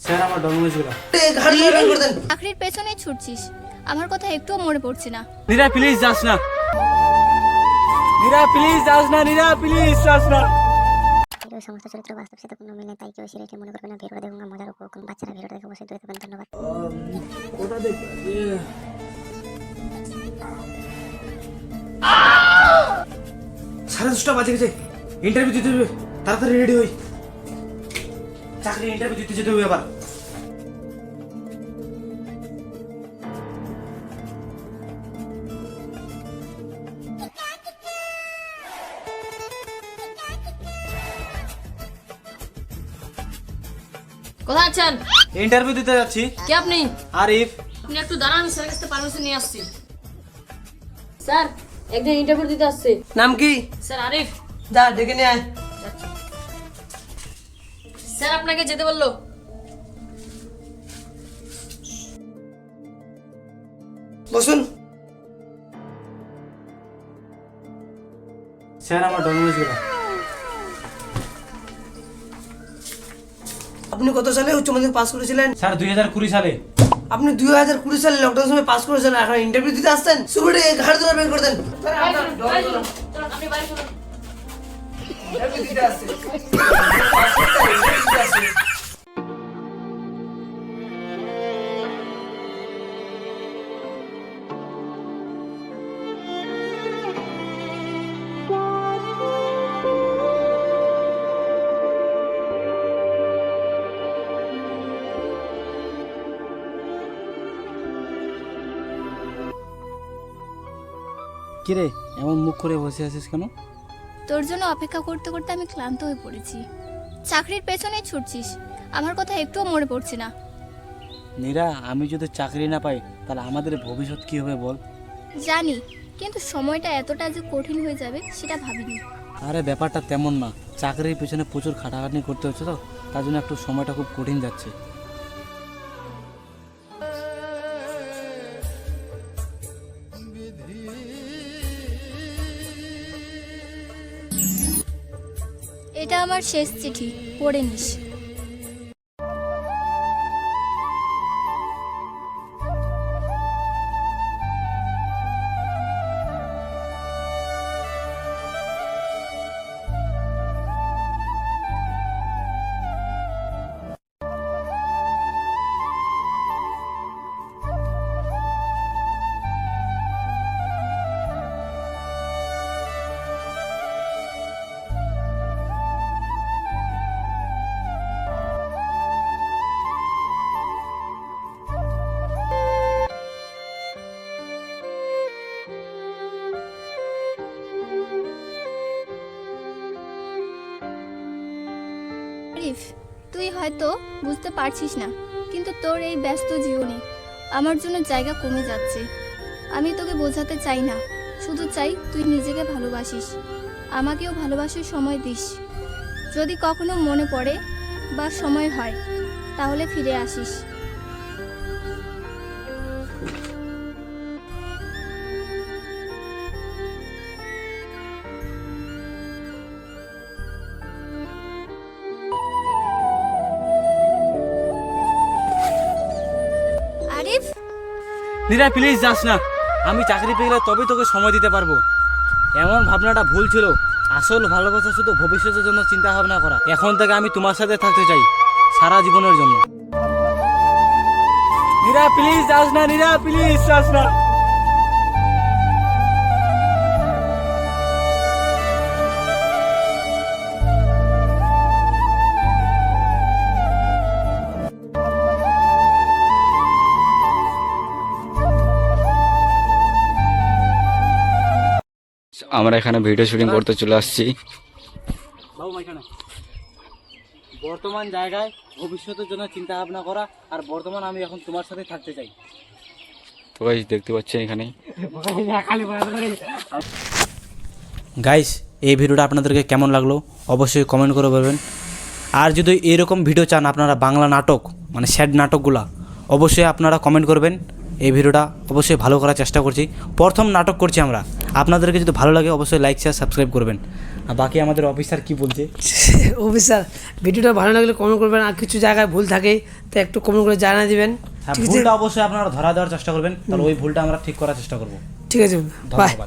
Sir আমার ডকুমেন্টসগুলো। চাকরির পেছনে ছুটছিস, আমার কথা একটুও মনে পড়ছে না। নীরা প্লিজ যাস না, নীরা প্লিজ যাস না, নীরা প্লিজ যাস না। ভিডিও সমস্ত চরিত্র বাস্তব সাথে কোনো মিল নেই, তাই কেউ সিরিয়াসলি মনে করবে না। ভিডিওটা দেখুন, মজার উপভোগ করুন। বাচ্চারা ভিডিওটা দেখে অবশ্যই দূরে থাকবেন। ধন্যবাদ। ওটা দেখ, সাড়ে 10টা বাজে গেছে, ইন্টারভিউ দিতে হবে, তাড়াতাড়ি রেডি হই। চাকরি ইন্টারভিউ দিতে যেতে হবে আবার। কোথায় আছেন? ইন্টারভিউ দিতে যাচ্ছি। কে আপনি? আরিফ। আপনি একটু দাঁড়ান, আমি স্যারের কাছে পারমিশন নিয়ে আসছি। স্যার, একজন ইন্টারভিউ দিতে আসছে। নাম কি? স্যার আরিফ। যা ডেকে নিয়ে আয়। স্যার আপনাকে যেতে বললো। বসুন। স্যার আমার ডকুমেন্টসগুলো। আপনি কত সালে উচ্চ মাধ্যমিক পাস করেছিলেন? স্যার 2020 সালে। আপনি 2020 সালে লকডাউন সময় পাস করেছেন, এখন ইন্টারভিউ দিতে আসছেন? শুরুতে ঘাড় ধরে বের করে দেন। আপনি বাড়ি চলুন। ইন্টারভিউ দিতে আসছেন। কিরে এমন মুখ করে বসে আছিস কেন? তোর জন্য অপেক্ষা করতে করতে আমি ক্লান্ত হয়ে পড়েছি। চাকরির পেছনে ছুটছিস, আমার কথা একটুও মনে পড়ছে না। নীরা, আমি যদি চাকরি না পাই তাহলে আমাদের ভবিষ্যৎ কি হবে বল? জানি, কিন্তু সময়টা এতটা যে কঠিন হয়ে যাবে সেটা ভাবিনি। আরে ব্যাপারটা তেমন না, চাকরির পেছনে প্রচুর খাটাখাটনি করতে হচ্ছে, তো তার জন্য একটু সময়টা খুব কঠিন যাচ্ছে। এটা আমার শেষ চিঠি, পড়ে নিস। আরিফ, তুই হয়তো বুঝতে পারছিস না, কিন্তু তোর এই ব্যস্ত জীবনে আমার জন্য জায়গা কমে যাচ্ছে। আমি তোকে বোঝাতে চাই না, শুধু চাই তুই নিজেকে ভালোবাসিস, আমাকেও ভালোবাসার সময় দিস। যদি কখনো মনে পড়ে বা সময় হয় তাহলে ফিরে আসিস। আরিফ, নীরা প্লিজ যাস না, আমি চাকরি পেয়ে গেলে তবে তোকে সময় দিতে পারবো। এমন ভাবনাটা ভুল ছিল। আসল ভালোবাসা শুধু ভবিষ্যতের জন্য চিন্তা ভাবনা করা। এখন থেকে আমি তোমার সাথে থাকতে চাই সারা জীবনের জন্য। নীরা প্লিজ যাস না, নীরা প্লিজ যাস না। আমরা এখানে ভিডিও শুটিং করতে চলে আসছি। বাবু এখানে বর্তমান জায়গায় ভবিষ্যতের জন্য চিন্তা ভাবনা করা, আর বর্তমান আমি এখন তোমার সাথে থাকতে চাই। তো গাইস দেখতে পাচ্ছেন এখানে গাইস, এই ভিডিওটা আপনাদেরকে কেমন লাগলো অবশ্যই কমেন্ট করে বলবেন। আর যদি এরকম ভিডিও চান আপনারা, বাংলা নাটক মানে স্যাড নাটকগুলা, অবশ্যই আপনারা কমেন্ট করবেন। এই ভিডিওটা অবশ্যই ভালো করার চেষ্টা করছি, প্রথম নাটক করছি আমরা। আপনাদেরকে যদি ভালো লাগে অবশ্যই লাইক শেয়ার সাবস্ক্রাইব করবেন। আর বাকি আমাদের অফিসার কি বলছে? অফিসার ভিডিওটা ভালো লাগলে কমেন্ট করবেন, আর কিছু জায়গায় ভুল থাকে তো একটু কমেন্ট করে জানিয়ে দিবেন। হ্যাঁ, ঠিক আছে, ভুলটা অবশ্যই আপনারা ধরা দেওয়ার চেষ্টা করবেন, তাহলে ওই ভুলটা আমরা ঠিক করার চেষ্টা করব। ঠিক আছে, বাই। ধন্যবাদ।